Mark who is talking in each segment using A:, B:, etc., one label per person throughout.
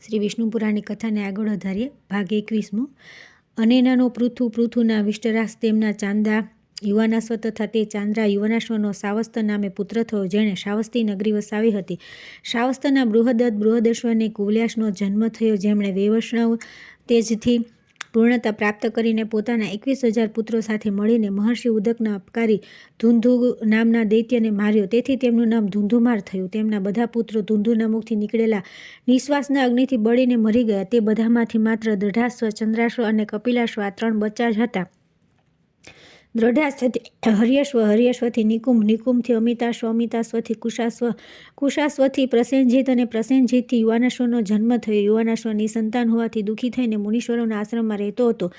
A: શ્રી વિષ્ણુ પુરાણની કથાને આગળ વધારીએ. ભાગ 21મો. અનેનાનો પૃથુ, પૃથુના વિષ્ટરાસ, તેમના ચાંદા યુવાનાશ્વ તથા તે ચાંદ્રા યુવાનાશ્વનો સાવસ્ત નામે પુત્ર થયો, જેણે શ્રાવસ્તી નગરી વસાવી હતી. શ્રાવસ્તના બૃહદત્ત બૃહદશ્વને કુવલ્યાસનો જન્મ થયો, જેમણે વૈવષ્ણવ તેજથી પૂર્ણતા પ્રાપ્ત કરીને પોતાના 21,000 પુત્રો સાથે મળીને મહર્ષિ ઉદકના અપકારી ધુંધુ નામના દૈત્યને માર્યો. તેથી તેમનું નામ ધુંધુમાર થયું. તેમના બધા પુત્રો ધુંધુના મુખથી નીકળેલા નિશ્વાસના અગ્નિથી બળીને મરી ગયા. તે બધામાંથી માત્ર દૃઢાશ્વ, ચંદ્રાશ્વ અને કપિલાશ્વ આ 3 બચ્ચા જ હતા. દૃઢાશ્વથી હર્યશ્વ, હર્યશ્વથી નિકુંભ, નિકુંભથી અમિતાશ્વ, અમિતાશ્વથી કુશાશ્વ, કુશાશ્વથી પ્રસેનજીત અને પ્રસેનજીતથી યુવાનાશ્વનો જન્મ થયો. યુવાનાશ્વ નિસંતાન હોવાથી દુઃખી થઈને મુનીશ્વરોના આશ્રમમાં રહેતો હતો.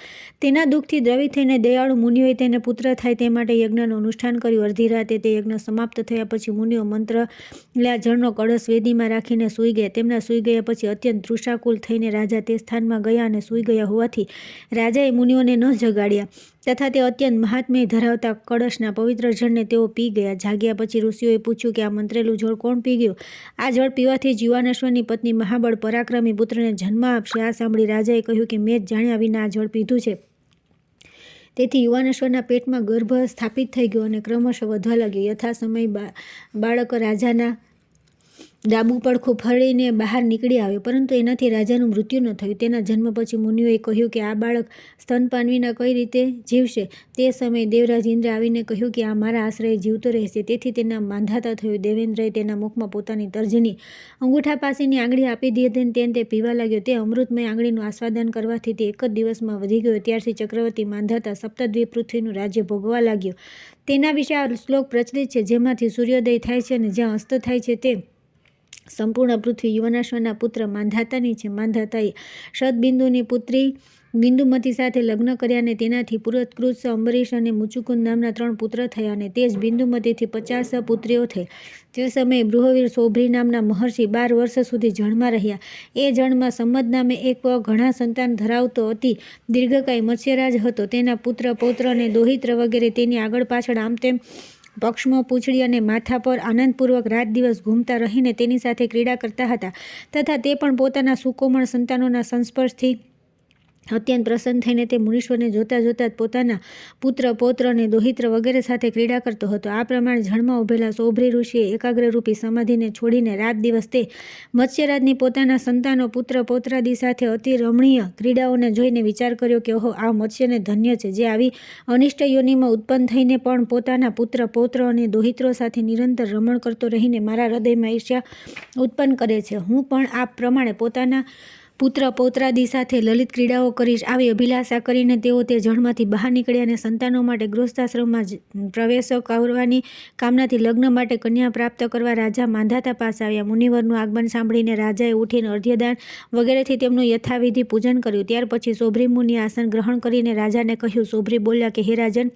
A: તેના દુઃખથી દ્રવિત થઈને દયાળુ મુનિઓએ તેને પુત્ર થાય તે માટે યજ્ઞનું અનુષ્ઠાન કર્યું. અડધી રાતે તે યજ્ઞ સમાપ્ત થયા પછી મુનિઓ મંત્ર લ્યા જળનો કળશ વેદીમાં રાખીને સૂઈ ગયા. તેમના સૂઈ ગયા પછી અત્યંત તૃષાકુલ થઈને રાજા તે સ્થાનમાં ગયા અને સૂઈ ગયા હોવાથી રાજાએ મુનિઓને ન જગાડ્યા તથા તે અત્યંત મહાત્મ્ય ધરાવતા કળશના પવિત્ર જળને તેઓ પી ગયા. જાગ્યા પછી ઋષિઓએ પૂછ્યું કે આ મંત્રેલું જળ કોણ પી ગયું? આ જળ પીવાથી જ યુવાનાશ્વની પત્ની મહાબળ પરાક્રમી પુત્રને જન્મ આપશે. આ સાંભળી રાજાએ કહ્યું કે મેં જ જાણ્યા વિના આ જળ પીધું છે. તેથી યુવાનાશ્વના પેટમાં ગર્ભ સ્થાપિત થઈ ગયો અને ક્રમશઃ વધવા લાગ્યો. યથા સમય બાળક રાજાના ડાબુ પડખું ફરીને બહાર નીકળી આવ્યો, પરંતુ એનાથી રાજાનું મૃત્યુ ન થયું. તેના જન્મ પછી મુનિઓએ કહ્યું કે આ બાળક સ્તનપાન વિના કઈ રીતે જીવશે? તે સમયે દેવરાજ ઇન્દ્ર આવીને કહ્યું કે આ મારા આશ્રયે જીવતો રહેશે. તેથી તેના માંધાતા થયું. દેવેન્દ્રએ તેના મુખમાં પોતાની તર્જની અંગૂઠા પાસેની આંગળી આપી દીધી અને તે પીવા લાગ્યો. તે અમૃતમય આંગળીનું આસ્વાદન કરવાથી તે એક જ દિવસમાં વધી ગયો. ત્યારથી ચક્રવર્તી માંધાતા સપ્તદ્વીપ પૃથ્વીનું રાજ્ય ભોગવવા લાગ્યો. તેના વિશે આ શ્લોક પ્રચલિત છે. જેમાંથી સૂર્યોદય થાય છે અને જ્યાં અસ્ત થાય છે તે સંપૂર્ણ પૃથ્વી યુવાનાશ્વના પુત્ર માંધાતાની છે. માંધાતાએ શતબિંદુની પુત્રી બિંદુમતી સાથે લગ્ન કર્યા અને તેનાથી પુરત્કૃત, અંબરીશ અને મુચુકુંદ નામના 3 પુત્ર થયા અને તે જ બિંદુમતીથી 50 પુત્રીઓ થઈ. તે સમયે બૃહવીર સૌભ્રી નામના મહર્ષિ 12 વર્ષ સુધી જળમાં રહ્યા. એ જળમાં સંમત નામે એક ઘણા સંતાન ધરાવતો અતિ દીર્ઘકાય મત્સ્યરાજ હતો. તેના પુત્ર, પૌત્ર અને દોહિત્ર વગેરે તેની આગળ પાછળ આમ તેમ પક્ષમાં પૂંછડી અને માથા પર આનંદપૂર્વક રાત દિવસ ઘૂમતા રહીને તેની સાથે ક્રીડા કરતા હતા તથા તે પણ પોતાના સુકોમળ સંતાનોના સંસ્પર્શથી અત્યંત પ્રસન્ન થઈને તે મુનીશ્વરને જોતા જોતા જ પોતાના પુત્ર, પૌત્ર અને દોહિત્ર વગેરે સાથે ક્રીડા કરતો હતો. આ પ્રમાણે જળમાં ઉભેલા સૌભ્રી ઋષિએ એકાગ્રરૂપી સમાધિને છોડીને રાત દિવસ તે મત્સ્યરાજની પોતાના સંતાનો, પુત્ર, પૌત્રાદિ સાથે અતિ રમણીય ક્રીડાઓને જોઈને વિચાર કર્યો કે ઓહો, આ મત્સ્યને ધન્ય છે, જે આવી અનિષ્ટ યોનિમાં ઉત્પન્ન થઈને પણ પોતાના પુત્ર, પૌત્ર અને દોહિત્રો સાથે નિરંતર રમણ કરતો રહીને મારા હૃદયમાં ઈર્ષ્યા ઉત્પન્ન કરે છે. હું પણ આ પ્રમાણે પોતાના પુત્ર, પૌત્રાદિ સાથે લલિત ક્રીડાઓ કરીશ. આવી અભિલાષા કરીને તેઓ તે જળમાંથી બહાર નીકળ્યા અને સંતાનો માટે ગૃહસ્થાશ્રમમાં પ્રવેશ કરવાની કામનાથી લગ્ન માટે કન્યા પ્રાપ્ત કરવા રાજા માંધાતા પાસે આવ્યા. મુનિવરનું આગમન સાંભળીને રાજાએ ઉઠીને અર્ધ્યદાન વગેરેથી તેમનું યથાવિધિ પૂજન કર્યું. ત્યાર પછી સૌભ્રી મુનિએ આસન ગ્રહણ કરીને રાજાને કહ્યું. સૌભ્રી બોલ્યા કે હે રાજન,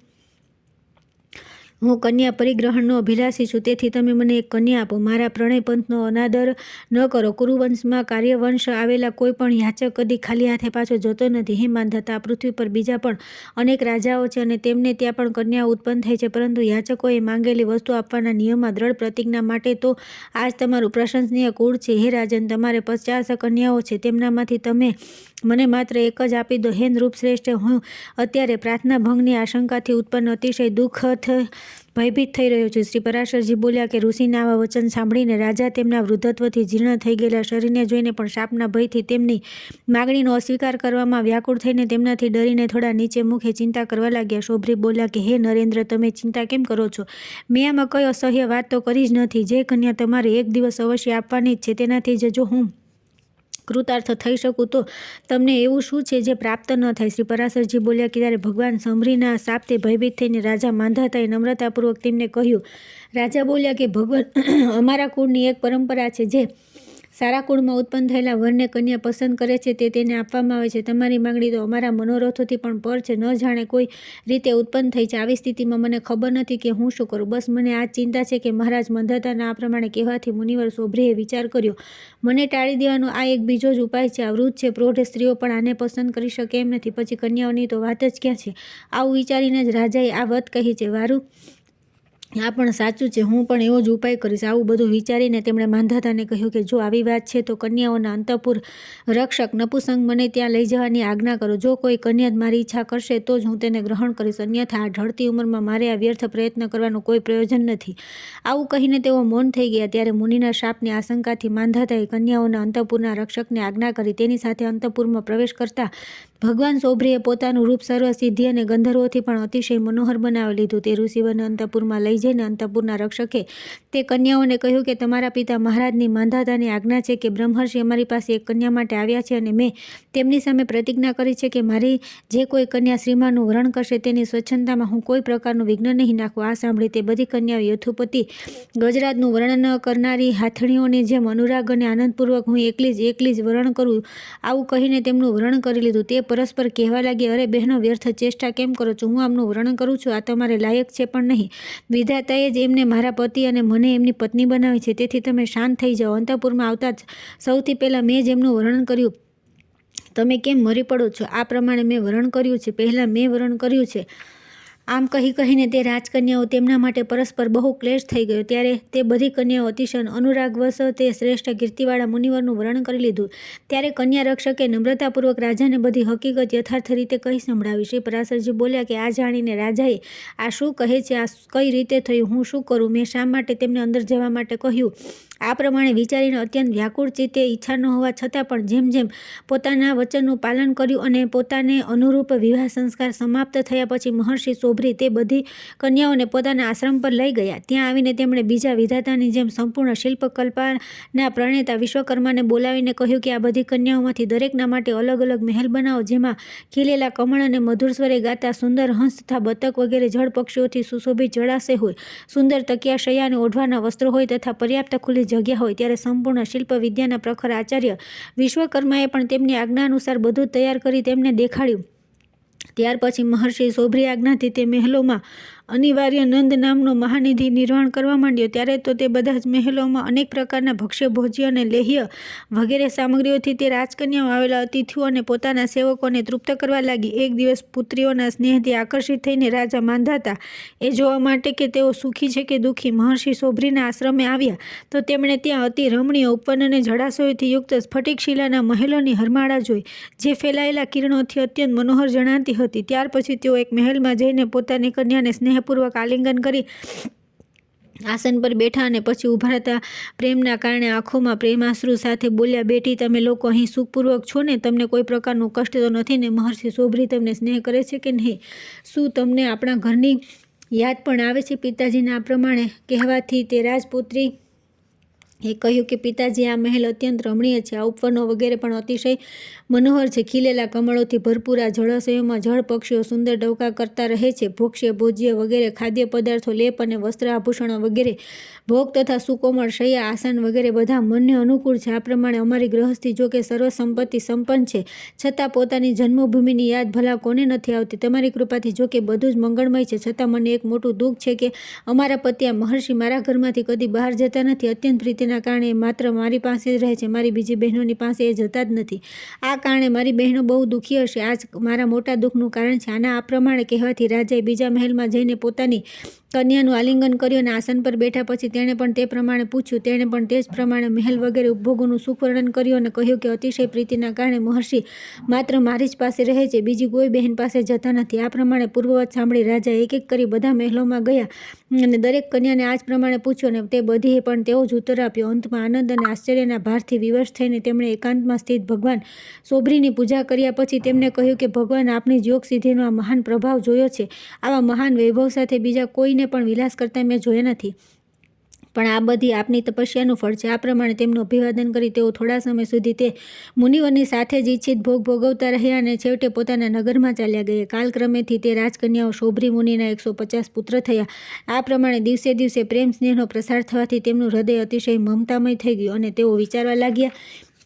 A: હું કન્યા પરિગ્રહણનો અભિલાષી છું, તેથી તમે મને એક કન્યા આપો. મારા પ્રણય પંથનો અનાદર ન કરો. કુરુવંશમાં કાર્યવંશ આવેલા કોઈ પણ યાચક કદી ખાલી હાથે પાછો જતો નથી. હે માંધાતા, આ પૃથ્વી પર બીજા પણ અનેક રાજાઓ છે અને તેમને ત્યાં પણ કન્યાઓ ઉત્પન્ન થઈ છે, પરંતુ યાચકોએ માંગેલી વસ્તુ આપવાના નિયમમાં દ્રઢ પ્રતિજ્ઞા માટે તો આજ તમારું પ્રશંસનીય કુળ છે. હે રાજન, તમારે 50 કન્યાઓ છે, તેમનામાંથી તમે મને માત્ર એક જ આપી દો. હે નૃપશ્રેષ્ઠ, હું અત્યારે પ્રાર્થના ભંગની આશંકાથી ઉત્પન્ન અતિશય દુઃખ ભયભીત થઈ રહ્યો છું. શ્રી પરાશરજી બોલ્યા કે ઋષિના આવા વચન સાંભળીને રાજા તેમના વૃદ્ધત્વથી જીર્ણ થઈ ગયેલા શરીરને જોઈને પણ શાપના ભયથી તેમની માગણીનો અસ્વીકાર કરવામાં વ્યાકુળ થઈને તેમનાથી ડરીને થોડા નીચે મુખે ચિંતા કરવા લાગ્યા. સૌભ્રી બોલ્યા કે હે નરેન્દ્ર, તમે ચિંતા કેમ કરો છો? મેં આમાં કઈ અસહ્ય વાત તો કરી જ નથી. જે કન્યા તમારે એક દિવસ અવશ્ય આપવાની જ છે, તેનાથી જ જો હું કૃતાર્થ થઈ શકું તો તમને એવું શું છે જે પ્રાપ્ત ન થાય? શ્રી પરાશરજી બોલ્યા કે ત્યારે ભગવાન સંભરીના શાપથી ભયભીત થઈને રાજા માંધાતાએ નમ્રતાપૂર્વક તેમને કહ્યું. રાજા બોલ્યા કે ભગવાન, અમારા કુળની એક પરંપરા છે, જે સારા કુળમાં ઉત્પન્ન થયેલા વરને કન્યા પસંદ કરે છે તે તેને આપવામાં આવે છે. તમારી માંગણી તો અમારા મનોરથોથી પણ પર છે. ન જાણે કોઈ રીતે ઉત્પન્ન થઈ છે. આવી સ્થિતિમાં મને ખબર નથી કે હું શું કરું. બસ મને આ ચિંતા છે કે મહારાજ માંધાતાના આ પ્રમાણે કહેવાથી મુનિવર સૌભ્રીએ વિચાર કર્યો, મને ટાળી દેવાનો આ એક બીજો જ ઉપાય છે. આ વૃદ્ધ છે, પ્રૌઢ સ્ત્રીઓ પણ આને પસંદ કરી શકે એમ નથી, પછી કન્યાઓની તો વાત જ ક્યાં છે. આવું વિચારીને જ રાજાએ આ વાત કહી છે. વારું આ પણ સાચું છે, હું પણ એવો જ ઉપાય કરીશ. આવું બધું વિચારીને તેમણે માંધાતાને કહ્યું કે જો આવી વાત છે તો કન્યાઓના અંતઃપુર રક્ષક નપુંસક મને ત્યાં લઈ જવાની આજ્ઞા કરો. જો કોઈ કન્યા મારી ઈચ્છા કરશે તો જ હું તેને ગ્રહણ કરીશ, અન્યથા આ ઢળતી ઉંમરમાં મારે આ વ્યર્થ પ્રયત્ન કરવાનું કોઈ પ્રયોજન નથી. આવું કહીને તેઓ મૌન થઈ ગયા. ત્યારે મુનિના શાપની આશંકાથી માંધાતાએ કન્યાઓના અંતઃપુરના રક્ષકને આજ્ઞા કરી. તેની સાથે અંતઃપુરમાં પ્રવેશ કરતા ભગવાન સૌભરીએ પોતાનું રૂપ સર્વ સિદ્ધિ અને ગંધર્વોથી પણ અતિશય મનોહર બનાવી લીધું. તે ઋષિવરને અંતઃપુરમાં લઈ જઈને અંતઃપુરના રક્ષકે તે કન્યાઓને કહ્યું કે તમારા પિતા મહારાજની માંધાતાની આજ્ઞા છે કે બ્રહ્મર્ષિ અમારી પાસે એક કન્યા માટે આવ્યા છે અને મેં તેમની સામે પ્રતિજ્ઞા કરી છે કે મારી જે કોઈ કન્યા શ્રીમાનનું વરણ કરશે તેની સ્વચ્છંદતામાં હું કોઈ પ્રકારનું વિઘ્ન નહીં નાખું. આ સાંભળી તે બધી કન્યાઓ યથોપતિ ગજરાજનું વર્ણન કરનારી હાથણીઓની જેમ અનુરાગ અને આનંદપૂર્વક હું એકલી જ વરણ કરું આવું કહીને તેમનું વર્ણન કરી લીધું. તે પરસ્પર કહેવા લાગી, અરે બહેનો, વ્યર્થ ચેષ્ટા કેમ કરો છો? હું આમનું વર્ણન કરું છું, આ તમારે લાયક છે પણ નહીં. વિધાતાએ જ એમને મારા પતિ અને મને એમની પત્ની બનાવી છે, તેથી તમે શાંત થઈ જાઓ. અંતઃપુરમાં આવતા જ સૌથી પહેલાં મેં જ એમનું વર્ણન કર્યું. તમે કેમ મરી પડો છો? આ પ્રમાણે મેં વર્ણન કર્યું છે, પહેલાં મેં વર્ણન કર્યું છે. આમ કહીને તે રાજકન્યાઓ તેમના માટે પરસ્પર બહુ ક્લેશ થઈ ગયો. ત્યારે તે બધી કન્યાઓ અતિશય અનુરાગવશ તે શ્રેષ્ઠ કીર્તિવાળા મુનિવરનું વર્ણન કરી લીધું. ત્યારે કન્યા રક્ષકે નમ્રતાપૂર્વક રાજાને બધી હકીકત યથાર્થ રીતે કહી સંભળાવી. શ્રી પરાશરજી બોલ્યા કે આ જાણીને રાજાએ આ શું કહે છે, આ કઈ રીતે થયું, હું શું કરું, મેં શા માટે તેમને અંદર જવા માટે કહ્યું? આ પ્રમાણે વિચારીને અત્યંત વ્યાકુળ ચિત્તે ઈચ્છા ન હોવા છતાં પણ જેમ જેમ પોતાના વચનનું પાલન કર્યું અને પોતાને અનુરૂપ વિવાહ સંસ્કાર સમાપ્ત થયા પછી મહર્ષિ સૌભરી તે બધી કન્યાઓને પોતાના આશ્રમ પર લઈ ગયા. ત્યાં આવીને તેમણે બીજા વિધાતાની જેમ સંપૂર્ણ શિલ્પકલ્પના પ્રણેતા વિશ્વકર્માને બોલાવીને કહ્યું કે આ બધી કન્યાઓમાંથી દરેકના માટે અલગ અલગ મહેલ બનાવો, જેમાં ખીલેલા કમળ અને મધુર સ્વરે ગાતા સુંદર હંસ તથા બતક વગેરે જળ પક્ષીઓથી સુશોભિત જળાશય હોય, સુંદર તકિયા શૈયા અને ઓઢવાના વસ્ત્રો હોય તથા પર્યાપ્ત ખુલ્લી જગ્યા હોય. ત્યારે સંપૂર્ણ શિલ્પ વિદ્યાના પ્રખર આચાર્ય વિશ્વકર્માએ પણ તેમની આજ્ઞા અનુસાર બધું તૈયાર કરી તેમને દેખાડ્યું. ત્યાર પછી મહર્ષિ સૌભરી આજ્ઞાથી તે મહેલોમાં અનિવાર્ય નંદ નામનો મહાનિધિ નિર્માણ કરવા માંડ્યો. ત્યારે તો તે બધા જ મહેલોમાં અનેક પ્રકારના ભક્ષ્ય ભોજ્ય અને લેહ્ય વગેરે સામગ્રીઓથી તે રાજકન્યાઓ આવેલા અતિથિઓ અને પોતાના સેવકોને તૃપ્ત કરવા લાગી. એક દિવસ પુત્રીઓના સ્નેહથી આકર્ષિત થઈને રાજા માંધાતા એ જોવા માટે કે તેઓ સુખી છે કે દુઃખી મહર્ષિ સૌભરીના આશ્રમે આવ્યા તો તેમણે ત્યાં અતિ રમણીય ઉપવન અને જળાશયોથી યુક્ત સ્ફટિક શિલાના મહેલોની હરમાળા જોઈ, જે ફેલાયેલા કિરણોથી અત્યંત મનોહર જણાતી હતી. ત્યાર પછી તેઓ એક મહેલમાં જઈને પોતાની કન્યાને સ્નેહપૂર્વક આલિંગન કરી આસન પર બેઠા અને પછી ઉભરાતા પ્રેમના કારણે આંખોમાં પ્રેમાશ્રુ સાથે બોલ્યા, બેટી, તમે લોકો અહીં સુખપૂર્વક છો ને? તમને કોઈ પ્રકારનું કષ્ટ તો નથી ને? મહર્ષિ સૌભરી તમને સ્નેહ કરે છે કે નહીં? શું તમને આપણા ઘરની યાદ પણ આવે છે? પિતાજીના આ પ્રમાણે કહેવાથી તે રાજપુત્રી એ કહ્યું કે પિતાજી, આ મહેલ અત્યંત રમણીય છે. આ ઉપવનો વગેરે પણ અતિશય મનોહર છે. ખીલેલા કમળોથી ભરપૂર આ જળાશયોમાં જળ પક્ષીઓ સુંદર ડવકા કરતા રહે છે. ભોક્ષ્ય ભોજ્ય વગેરે ખાદ્ય પદાર્થો, લેપ અને વસ્ત્ર આભૂષણો વગેરે ભોગ તથા સુકોમળ શૈયા આસન વગેરે બધા મનને અનુકૂળ છે. આ પ્રમાણે અમારી ગૃહસ્થી જો કે સર્વ સંપત્તિ સંપન્ન છે, છતાં પોતાની જન્મભૂમિની યાદ ભલા કોને નથી આવતી? તમારી કૃપાથી જો કે બધું જ મંગળમય છે, છતાં મને એક મોટું દુઃખ છે કે અમારા પતિ આ મહર્ષિ મારા ઘરમાંથી કદી બહાર જતા નથી. અત્યંત પ્રીતિના કારણે માત્ર મારી પાસે જ રહે છે, મારી બીજી બહેનોની પાસે એ જતા જ નથી. આ કારણે મારી બહેનો બહુ દુઃખી હશે. આ જ મારા મોટા દુઃખનું કારણ છે. આના આ પ્રમાણે કહેવાથી રાજાએ બીજા મહેલમાં જઈને પોતાની કન્યાનું આલિંગન કર્યું અને આસન પર બેઠા પછી તેણે પણ તે પ્રમાણે પૂછ્યું. તેણે પણ તે જ પ્રમાણે મહેલ વગેરે ઉપભોગોનું સુખ વર્ણન કર્યું અને કહ્યું કે અતિશય પ્રીતિના કારણે મહર્ષિ માત્ર મારી જ પાસે રહે છે, બીજી કોઈ બહેન પાસે જતા નથી. આ પ્રમાણે પૂર્વવત સાંભળી રાજા એક એક કરી બધા મહેલોમાં ગયા અને દરેક કન્યાને આ જ પ્રમાણે પૂછ્યું અને તે બધીએ પણ તેવો જ ઉત્તર આપ્યો. અંતમાં આનંદ અને આશ્ચર્યના ભારથી વિવશ થઈને તેમણે એકાંતમાં સ્થિત ભગવાન સૌભરીની પૂજા કર્યા પછી તેમને કહ્યું કે ભગવાન, આપની યોગ સિદ્ધિનો આ મહાન પ્રભાવ જોયો છે. આવા મહાન વૈભવ સાથે બીજા કોઈને પણ વિલાસ કરતા મેં જોયા નથી, પણ આ બધી આપની તપસ્યાનું ફળ છે. આ પ્રમાણે તેમનું અભિવાદન કરી તેઓ થોડા સમય સુધી તે મુનિવરની સાથે જ ઈચ્છિત ભોગ ભોગવતા રહ્યા અને છેવટે પોતાના નગરમાં ચાલ્યા ગયા. કાલક્રમેથી તે રાજકન્યાઓ સૌભરી મુનિના 150 પુત્ર થયા. આ પ્રમાણે દિવસે દિવસે પ્રેમ સ્નેહનો પ્રસાર થવાથી તેમનું હૃદય અતિશય મમતામય થઈ ગયું અને તેઓ વિચારવા લાગ્યા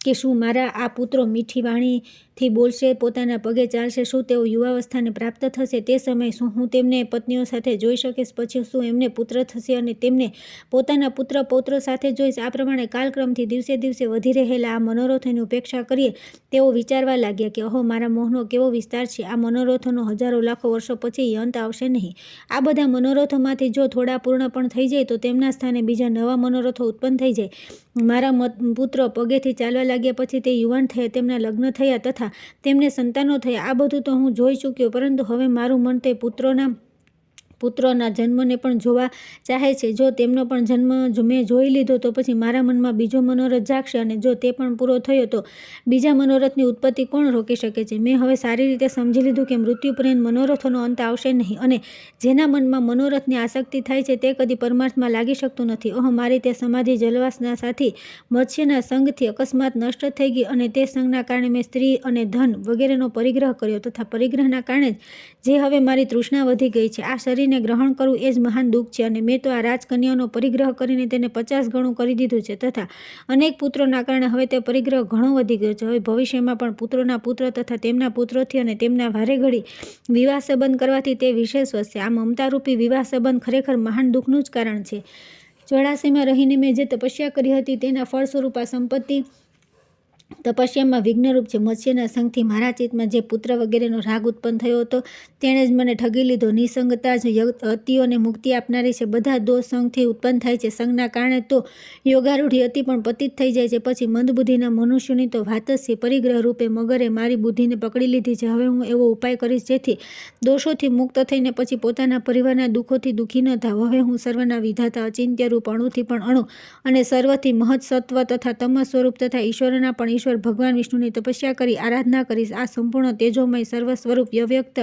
A: કે શું મારા આ પુત્રો મીઠી વાણીથી બોલશે, પોતાના પગે ચાલશે? શું તેઓ યુવાવસ્થાને પ્રાપ્ત થશે? તે સમયે શું હું તેમને પત્નીઓ સાથે જોઈ શકીશ? પછી શું એમને પુત્ર થશે અને તેમને પોતાના પુત્ર પૌત્રો સાથે જોઈશ? આ પ્રમાણે કાલક્રમથી દિવસે દિવસે વધી રહેલા આ મનોરથોની ઉપેક્ષા કરીએ તેઓ વિચારવા લાગ્યા કે અહો, મારા મોહનો કેવો વિસ્તાર છે! આ મનોરથોનો હજારો લાખો વર્ષો પછી અંત આવશે નહીં. આ બધા મનોરથોમાંથી જો થોડા પૂર્ણ પણ થઈ જાય તો તેમના સ્થાને બીજા નવા મનોરથો ઉત્પન્ન થઈ જાય. મારા પુત્રો પગેથી ચાલવા લાગ્યા, પછી તે યુવાન થયા, તેમના લગ્ન થયા તથા તેમને સંતાનો થયા. આ બધું તો હું જોઈ ચૂક્યો, પરંતુ હવે મારું મન તે પુત્રોના જન્મને પણ જોવા ચાહે છે. જો તેમનો પણ જન્મ મેં જોઈ લીધો તો પછી મારા મનમાં બીજો મનોરથ જાગશે, અને જો તે પણ પૂરો થયો તો બીજા મનોરથની ઉત્પત્તિ કોણ રોકી શકે છે? મેં હવે સારી રીતે સમજી લીધું કે મૃત્યુ પર્યંત મનોરથોનો અંત આવશે નહીં, અને જેના મનમાં મનોરથની આસક્તિ થાય છે તે કદી પરમાર્થમાં લાગી શકતું નથી. મારી તે સમાધિ જલવાસના સાથી મત્સ્યના સંગથી અકસ્માત નષ્ટ થઈ ગઈ, અને તે સંગના કારણે મેં સ્ત્રી અને ધન વગેરેનો પરિગ્રહ કર્યો, તથા પરિગ્રહના કારણે જે હવે મારી તૃષ્ણા વધી ગઈ છે. આ શરીરને ગ્રહણ કરવું એ જ મહાન દુઃખ છે, અને મેં તો આ રાજકન્યાઓનો પરિગ્રહ કરીને તેને 50 ગણું કરી દીધું છે, તથા અનેક પુત્રોના કારણે હવે તે પરિગ્રહ ઘણો વધી ગયો છે. હવે ભવિષ્યમાં પણ પુત્રોના પુત્ર તથા તેમના પુત્રોથી અને તેમના વારે ઘડી વિવાહ સંબંધ કરવાથી તે વિશેષ વધશે. આ મમતારૂપી વિવાહ સંબંધ ખરેખર મહાન દુઃખનું જ કારણ છે. જળાશયમાં રહીને મેં જે તપસ્યા કરી હતી તેના ફળ સ્વરૂપ આ સંપત્તિ તપસ્યામાં વિઘ્નરૂપ છે. મત્સ્યના સંગથી મારા ચિત્તમાં જે પુત્ર વગેરેનો રાગ ઉત્પન્ન થયો હતો તેણે જ મને ઠગી લીધો. નિસંગતા જ અતિઓને મુક્તિ આપનારી છે. બધા દોષ સંગથી ઉત્પન્ન થાય છે. સંગના કારણે તો યોગારૂઢી અતિ પણ પતિત થઈ જાય છે. પછી મંદબુદ્ધિના મનુષ્યોની તો વાત જ છે. પરિગ્રહ રૂપે મગરે મારી બુદ્ધિને પકડી લીધી છે. હવે હું એવો ઉપાય કરીશ જેથી દોષોથી મુક્ત થઈને પછી પોતાના પરિવારના દુઃખોથી દુઃખી ન થાવ. હવે હું સર્વના વિધાતા, અચિંત્ય રૂપ, અણુથી પણ અણુ અને સર્વથી મહત સત્વ તથા તમસ સ્વરૂપ તથા ઈશ્વરના પણ ઈશ્વર ભગવાન વિષ્ણુની તપસ્યા કરી આરાધના કરીશ. આ સંપૂર્ણ તેજોમય સર્વ સ્વરૂપ વ્યવ્યક્ત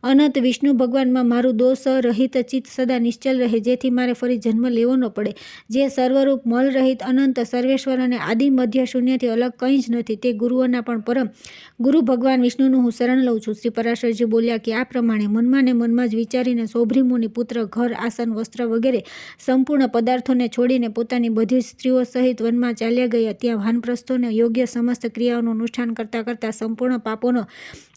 A: અનંત વિષ્ણુ ભગવાનમાં મારું દોષ રહિત ચિત્ત સદા નિશ્ચલ રહે, જેથી મારે ફરી જન્મ લેવો ન પડે. જે સર્વરૂપ મલ રહિત અનંત સર્વેશ્વર અને આદિ મધ્ય શૂન્યથી અલગ કંઈ જ નથી, તે ગુરુઓના પણ પરમ ગુરુ ભગવાન વિષ્ણુનું હું શરણ લઉં છું. શ્રી પરાશરજી બોલ્યા કે આ પ્રમાણે મનમાં ને મનમાં જ વિચારીને સૌભ્રી મુનિ પુત્ર ઘર, આસન, વસ્ત્ર વગેરે સંપૂર્ણ પદાર્થોને છોડીને પોતાની બધી સ્ત્રીઓ સહિત વનમાં ચાલ્યા ગયા. ત્યાં વાનપ્રસ્થોને યોગ્ય સમસ્ત ક્રિયાઓનું અનુષ્ઠાન કરતાં કરતાં સંપૂર્ણ પાપોનો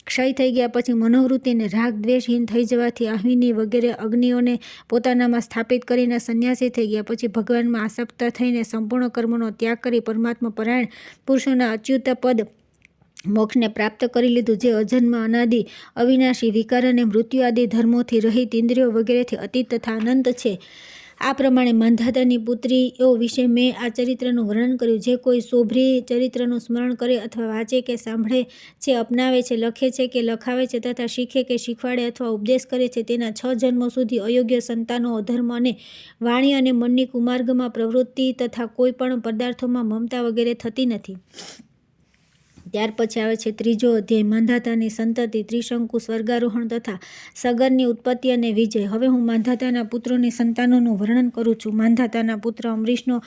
A: ક્ષય થઈ ગયા. પછી મનોવૃત્તિને રાગ દ્વેષહીન થઈ જવાથી અહ્વિની વગેરે અગ્નિઓને પોતાનામાં સ્થાપિત કરીને સંન્યાસી થઈ ગયા. પછી ભગવાનમાં આસક્ત થઈને સંપૂર્ણ કર્મોનો ત્યાગ કરી પરમાત્મા પરાયણ પુરુષોના અચ્યુત પદ મોક્ષને પ્રાપ્ત કરી લીધું, જે અજન્મ, અનાદિ, અવિનાશી, વિકાર અને મૃત્યુ આદિ ધર્મોથી રહિત, ઇન્દ્રિયો વગેરેથી અતીત તથા અનંત છે. આ પ્રમાણે માંધાતાની પુત્રીઓ વિશે મેં આ ચરિત્રનું વર્ણન કર્યું. જે કોઈ સૌભ્રી ચરિત્રનું સ્મરણ કરે અથવા વાંચે કે સાંભળે છે, અપનાવે છે, લખે છે કે લખાવે છે તથા શીખે કે શીખવાડે અથવા ઉપદેશ કરે છે, તેના 6 જન્મો સુધી અયોગ્ય સંતાનો, અધર્મ અને વાણી અને મનની કુમાર્ગમાં પ્રવૃત્તિ તથા કોઈ પણ પદાર્થોમાં મમતા વગેરે થતી નથી. ત્યાર પછી આવે છે 3જો અધ્યાય, માંધાતાની સંતતિ, ત્રિશંકુ, સ્વર્ગારોહણ તથા સગરની ઉત્પત્તિ અને વિજય. હવે હું માંધાતાના પુત્રોની સંતાનોનું વર્ણન કરું છું. માંધાતાના પુત્ર અમરીશનો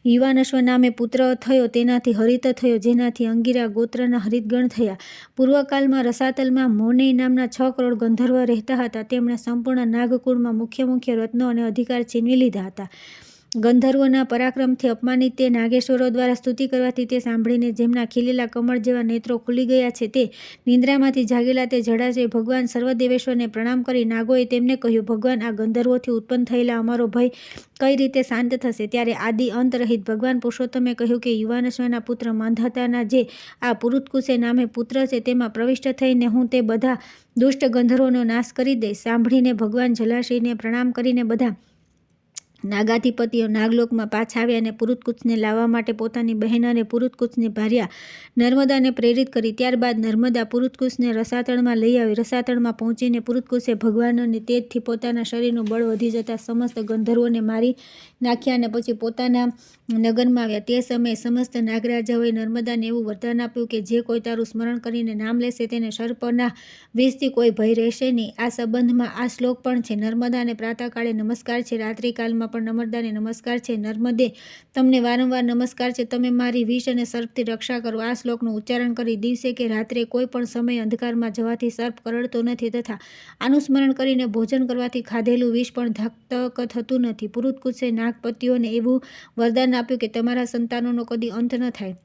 A: યુવાનશ્વ નામે પુત્ર થયો, તેનાથી હરિત થયો, જેનાથી અંગિરા ગોત્રના હરિતગણ થયા. પૂર્વકાળમાં રસાતલમાં મૌનેય નામના 6 કરોડ ગંધર્વ રહેતા હતા. તેમણે સંપૂર્ણ નાગકુળમાં મુખ્ય રત્નો અને અધિકાર છીનવી લીધા હતા. ગંધર્વોના પરાક્રમથી અપમાનિત તે નાગેશ્વરો દ્વારા સ્તુતિ કરવાથી તે સાંભળીને જેમના ખીલેલા કમળ જેવા નેત્રો ખુલી ગયા છે, તે નિંદ્રામાંથી જાગેલા તે જડાશય ભગવાન સર્વદેવેશ્વરને પ્રણામ કરી નાગોએ તેમને કહ્યું, ભગવાન, આ ગંધર્વોથી ઉત્પન્ન થયેલા અમારો ભય કઈ રીતે શાંત થશે? ત્યારે આદિ અંત રહિત ભગવાન પુરુષોત્તમે કહ્યું કે યુવાનશ્વના પુત્ર માંધાતાના જે આ પુરુતકુશે નામે પુત્ર છે, તેમાં પ્રવિષ્ટ થઈને હું તે બધા દુષ્ટ ગંધર્વોનો નાશ કરી દઈશ. સાંભળીને ભગવાન જલાશયને પ્રણામ કરીને બધા નાગાધિપતિઓ નાગલોકમાં પાછા આવ્યા અને પુરુતકુચને લાવવા માટે પોતાની બહેન અને પુરુતકુચની ભાર્યા નર્મદાને પ્રેરિત કરી. ત્યારબાદ નર્મદા પુરુતકુચને રસાતળમાં લઈ આવી. રસાતળમાં પહોંચીને પુરુતકુચે ભગવાન અને તેજથી પોતાના શરીરનું બળ વધી જતાં સમસ્ત ગંધર્વોને મારી નાખ્યા અને પછી પોતાના નગરમાં આવ્યા. તે સમયે સમસ્ત નાગરાજાઓએ નર્મદાને એવું વરદાન આપ્યું કે જે કોઈ તારું સ્મરણ કરીને નામ લેશે તેને સર્પના વિષથી કોઈ ભય રહેશે નહીં. આ સંબંધમાં આ શ્લોક પણ છે. નર્મદાને પ્રાતઃકાળે નમસ્કાર છે, રાત્રિકાળમાં પણ નર્મદાને નમસ્કાર છે. નર્મદે, તમને વારંવાર નમસ્કાર છે. તમે મારી વિષ અને સર્પથી રક્ષા કરો. આ શ્લોકનું ઉચ્ચારણ કરી દિવસે કે રાત્રે કોઈ પણ સમયે અંધકારમાં જવાથી સર્પ કરડતો નથી તથા આનું સ્મરણ કરીને ભોજન કરવાથી ખાધેલું વિષ પણ ઘાતક થતું નથી. પુરુતકુચે નાગપતિઓને એવું વરદાન આપ્યું કે તમારા સંતાનોનો કદી અંત ન થાય.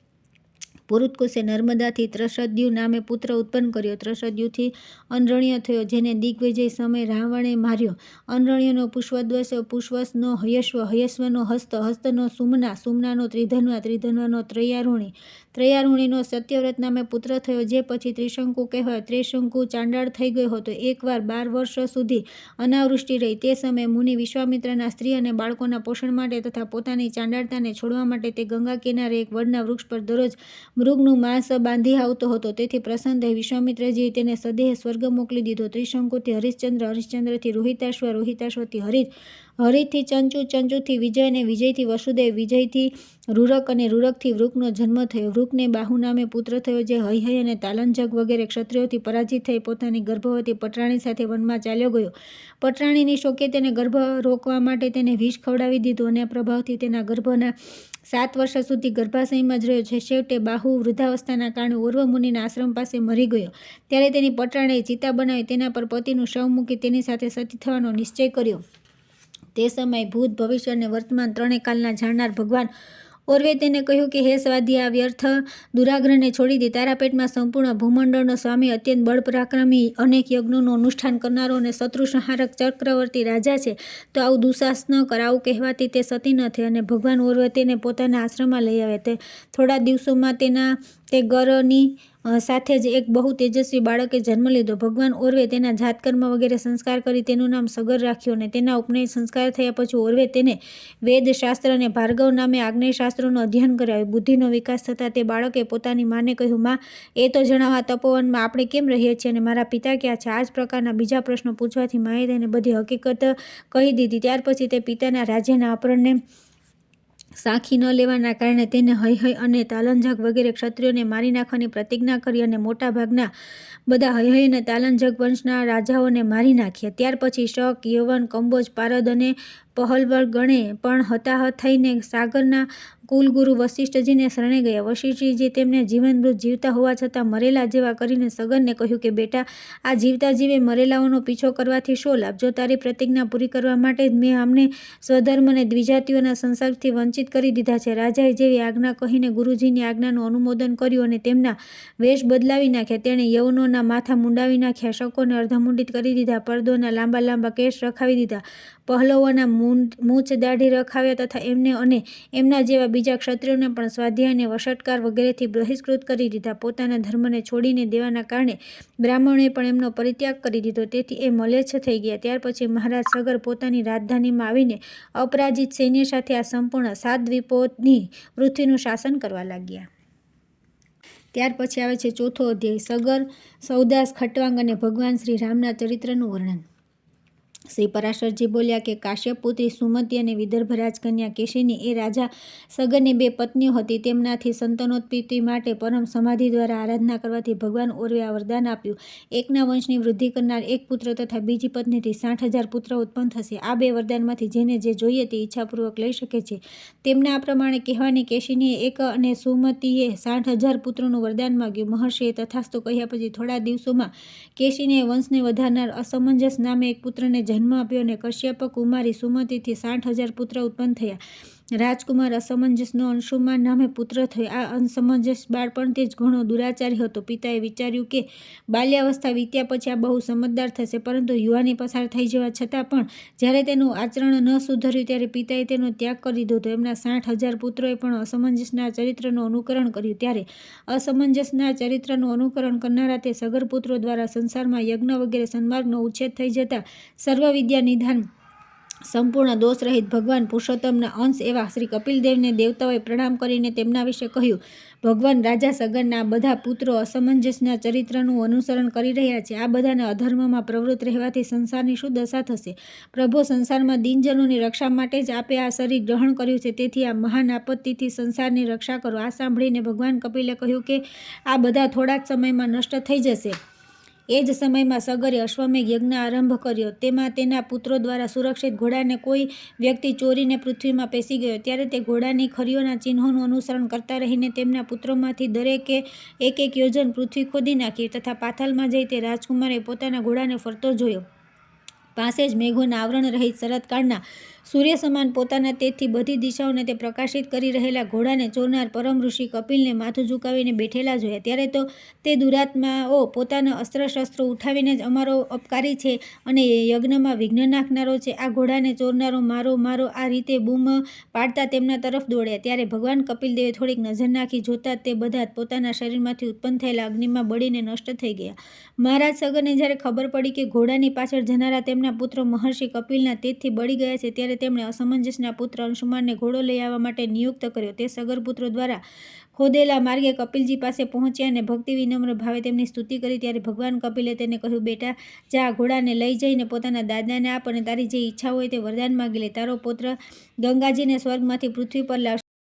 A: પુરુતકુશે નર્મદાથી ત્રસદ્યુ નામે પુત્ર ઉત્પન્ન કર્યો. ત્રસદ્યુથી અનરણ્ય થયો, જેને દિગ્વિજય સમય રાવણે માર્યો. અનરણ્યનો પુષ્પદ્વસ, પુષ્પસનો હયશ્વ, હયશ્વનો હસ્ત, હસ્તનો સુમના, સુમનાનો ત્રિધન્વા, ત્રિધન્વાનો ત્રયારુણી, ત્રયારુણીનો સત્યવ્રત નામે પુત્ર થયો, જે પછી ત્રિશંકુ કહેવાયો. ત્રિશંકુ ચાંડાળ થઈ ગયો હતો. એકવાર 12 વર્ષ સુધી અનાવૃષ્ટિ રહી. તે સમયે મુનિ વિશ્વામિત્રના સ્ત્રી અને બાળકોના પોષણ માટે તથા પોતાની ચાંડાળતાને છોડવા માટે તે ગંગા કિનારે એક વડના વૃક્ષ પર દરરોજ મૃગનું માંસ બાંધી આવતો હતો. તેથી પ્રસન્ન થઈ વિશ્વામિત્રજીએ તેને સદેહ સ્વર્ગ મોકલી દીધો. ત્રિશંકુથી હરિશ્ચંદ્ર, હરિશ્ચંદ્રથી રોહિતાશ્વ, રોહિતાશ્વથી હરિત, હરિતથી ચંચુ, ચંચુથી વિજય અને વિજયથી વસુદેવ, વિજયથી રૂરક અને રૂરકથી વૃકનો જન્મ થયો. વૃકને બાહુ નામે પુત્ર થયો, જે હૈહય અને તાલંજક વગેરે ક્ષત્રિયોથી પરાજિત થઈ પોતાની ગર્ભવતી પટરાણી સાથે વનમાં ચાલ્યો ગયો. પટરાણીની શોકે તેને ગર્ભ રોકવા માટે તેને વિષ ખવડાવી દીધું અને પ્રભાવથી તેના ગર્ભના 7 વર્ષ સુધી ગર્ભાશયમાં જ રહ્યો છે. છેવટે બાહુ વૃદ્ધાવસ્થાના કારણે ઉર્વ મુનિના આશ્રમ પાસે મરી ગયો. ત્યારે તેની પટરાણીએ ચિતા બનાવી તેના પર પતિનું શવ મૂકી તેની સાથે સતી થવાનો નિશ્ચય કર્યો. તે સમયે ભૂત, ભવિષ્ય અને વર્તમાન ત્રણેય કાલના જાણનાર ભગવાન ઓર્વે તેને કહ્યું કે હે સ્વાધી, આ વ્યર્થ દુરાગ્રહને છોડી દે. તારા પેટમાં સંપૂર્ણ ભૂમંડળનો સ્વામી, અત્યંત બળ પરાક્રમી, અનેક યજ્ઞોનું અનુષ્ઠાન કરનારો અને શત્રુ સંહારક ચક્રવર્તી રાજા છે. તો આવું દુઃસાહસ ન કર. આવું કહેવાથી તે સતી ન થઈ અને ભગવાન ઓર્વે તેને પોતાના આશ્રમમાં લઈ આવ્યા. તે થોડા દિવસોમાં તે ગરની સાથે જ એક બહુ તેજસ્વી બાળકે જન્મ લીધો. ભગવાન ઓર્વે તેના જાતકર્મ વગેરે સંસ્કાર કરી તેનું નામ સગર રાખ્યું અને તેના ઉપનયન સંસ્કાર થયા પછી ઓર્વે તેને વેદશાસ્ત્ર અને ભાર્ગવ નામે આગ્નેયશાસ્ત્રોનું અધ્યયન કરાવ્યું. બુદ્ધિનો વિકાસ થતાં તે બાળકે પોતાની માને કહ્યું, માં, એ તો જણાવો, આ તપોવનમાં આપણે કેમ રહીએ છીએ અને મારા પિતા ક્યાં છે? આ જ પ્રકારના બીજા પ્રશ્નો પૂછવાથી માએ તેને બધી હકીકત કહી દીધી. ત્યાર પછી તે પિતાના રાજ્યના અપહરણને સાખી ન લેવાના કારણે તેને હૈહય અને તાલંજક વગેરે ક્ષત્રિયોને મારી નાખવાની પ્રતિજ્ઞા કરી અને મોટા ભાગના બધા હૈહય અને તાલંજક વંશના રાજાઓને મારી નાખ્યા. ત્યાર પછી શક, યવન, કંબોજ, પારદ અને પહલવ ગણે પણ હતાહત થઈને સાગરના કુલગુરુ વશિષ્ઠજીને શરણે ગયા. વશિષ્ઠજીએ તેમને જીવનમૃત જીવતા હોવા છતાં મરેલા જેવા કરીને સગરને કહ્યું કે બેટા, આ જીવતા જીવે મરેલાઓનો પીછો કરવાથી શો લાભ? જો તારી પ્રતિજ્ઞા પૂરી કરવા માટે જ મેં આમને સ્વધર્મ અને દ્વિજાતિઓના સંસર્ગથી વંચિત કરી દીધા છે. રાજાએ જેવી આજ્ઞા કહીને ગુરુજીની આજ્ઞાનું અનુમોદન કર્યું અને તેમના વેશ બદલાવી નાખ્યા. તેણે યવનોના માથા મુંડાવી નાખ્યા, શકોને અર્ધમુંડિત કરી દીધા, પરદોના લાંબા લાંબા કેશ રખાવી દીધા, પહલવોના મૂછ દાઢી રખાવ્યા તથા એમને અને એમના જેવા બીજા ક્ષત્રિયોને પણ સ્વાધ્યાય, વશટકાર વગેરેથી બહિષ્કૃત કરી દીધા. પોતાના ધર્મને છોડીને દેવાના કારણે બ્રાહ્મણોએ પણ એમનો પરિત્યાગ કરી દીધો. તેથી એ મલેચ્છ થઈ ગયા. ત્યાર પછી મહારાજ સગર પોતાની રાજધાનીમાં આવીને અપરાજિત સૈન્ય સાથે આ સંપૂર્ણ 7 દ્વીપોની પૃથ્વીનું શાસન કરવા લાગ્યા. ત્યાર પછી આવે છે 4થો અધ્યાય, સગર, સૌદાસ, ખટવાંગ અને ભગવાન શ્રી રામના ચરિત્રનું વર્ણન. શ્રી પરાશરજી બોલ્યા કે કાશ્યપ પુત્રી સુમતિ અને વિદર્ભ રાજકન્યા કેશિની એ રાજા સગરની 2 પત્નીઓ હતી. તેમનાથી સંતાનોત્પત્તિ માટે પરમ સમાધિ દ્વારા આરાધના કરવાથી ભગવાન ઓર્વે આ વરદાન આપ્યું. એકના વંશની વૃદ્ધિ કરનાર એક પુત્ર તથા બીજી પત્નીથી 60,000 પુત્ર ઉત્પન્ન થશે. આ 2 વરદાનમાંથી જેને જે જોઈએ તે ઈચ્છાપૂર્વક લઈ શકે છે. તેમના આ પ્રમાણે કહેવાની કેશિનીએ એક અને સુમતીએ 60,000 પુત્રોનું વરદાન માગ્યું. મહર્ષિએ તથાસ્તુ કહ્યા પછી થોડા દિવસોમાં કેશિનીએ વંશને વધારનાર અસમંજસ નામે એક પુત્રને જન્મ આપ્યો અને કશ્યપ કુમારી સુમતીથી 60,000 પુત્ર ઉત્પન્ન થયા. રાજકુમાર અસમંજસનો અંશુમાન નામે પુત્ર થયો. આ અસમંજસ બાળપણથી જ ઘણો દુરાચારી હતો. પિતાએ વિચાર્યું કે બાલ્યાવસ્થા વીત્યા પછી આ બહુ સમજદાર થશે, પરંતુ યુવાની પસાર થઈ જવા છતાં પણ જ્યારે તેનું આચરણ ન સુધર્યું ત્યારે પિતાએ તેનો ત્યાગ કરી દીધો હતો. એમના 60,000 પુત્રોએ પણ અસમંજસના ચરિત્રનું અનુકરણ કર્યું. ત્યારે અસમંજસના ચરિત્રનું અનુકરણ કરનારા તે સગર પુત્રો દ્વારા સંસારમાં યજ્ઞ વગેરે સન્માર્ગનો ઉચ્છેદ થઈ જતા સર્વ વિદ્યા નિધાન સંપૂર્ણ દોષ રહિત ભગવાન પુરુષોત્તમના અંશ એવા શ્રી કપિલદેવને દેવતાઓએ પ્રણામ કરીને તેમના વિશે કહ્યું, ભગવાન રાજા સગરના આ બધા પુત્રો અસમંજસના ચરિત્રનું અનુસરણ કરી રહ્યા છે. આ બધાને અધર્મમાં પ્રવૃત્ત રહેવાથી સંસારની શું દશા થશે? પ્રભુ, સંસારમાં દીનજનોની રક્ષા માટે જ આપે આ શરીર ગ્રહણ કર્યું છે. તેથી આ મહાન આપત્તિથી સંસારની રક્ષા કરો. આ સાંભળીને ભગવાન કપિલે કહ્યું કે આ બધા થોડા જ સમયમાં નષ્ટ થઈ જશે. એ જ સમયમાં સગરે અશ્વમેઘ યજ્ઞ આરંભ કર્યો. તેમાં તેના પુત્રો દ્વારા સુરક્ષિત ઘોડાને કોઈ વ્યક્તિ ચોરીને પૃથ્વીમાં પેસી ગયો. ત્યારે તે ઘોડાની ખરીઓના ચિહ્નોનું અનુસરણ કરતા રહીને તેમના પુત્રોમાંથી દરેકે 1-1 યોજન પૃથ્વી ખોદી નાખી તથા પાતાલમાં જઈ તે રાજકુમારે પોતાના ઘોડાને ફરતો જોયો. પાસે જ મેઘોના આવરણ રહિત શરતકાળના સૂર્ય સમાન પોતાના તેજથી બધી દિશાઓને તે પ્રકાશિત કરી રહેલા ઘોડાને ચોરનાર પરમ ઋષિ કપિલને માથું ઝુકાવીને બેઠેલા જોયા. ત્યારે તો તે દુરાત્માઓ પોતાના અસ્ત્ર-શસ્ત્રો ઉઠાવીને જ અમારો અપકારી છે અને યજ્ઞમાં વિઘ્ન નાખનારો છે, આ ઘોડાને ચોરનારો મારો મારો આ રીતે બૂમ પાડતા તેમના તરફ દોડ્યા. ત્યારે ભગવાન કપિલદેવે થોડીક નજર નાખી જોતાં તે બધા પોતાના શરીરમાંથી ઉત્પન્ન થયેલા અગ્નિમાં બળીને નષ્ટ થઈ ગયા. મહારાજ સગરને જ્યારે ખબર પડી કે ઘોડાની પાછળ જનારા તેમના પુત્ર મહર્ષિ કપિલના તેજથી બળી ગયા છે, ત્યારે તેમણે અસમંજસના પુત્ર અંશુમાનને ઘોડો લઈ આવવા માટે નિયુક્ત કર્યો. તે સગરપુત્રો દ્વારા ખોદેલા માર્ગે કપિલજી પાસે પહોંચ્યા અને ભક્તિ વિનમ્ર ભાવે તેમની સ્તુતિ કરી. ત્યારે ભગવાન કપિલે તેને કહ્યું, બેટા જા, ઘોડાને લઈ જઈને પોતાના દાદાને આપ અને તારી જે ઈચ્છા હોય તે વરદાન માગી લે. તારો પુત્ર ગંગાજીને સ્વર્ગમાંથી પૃથ્વી પર લાવશે.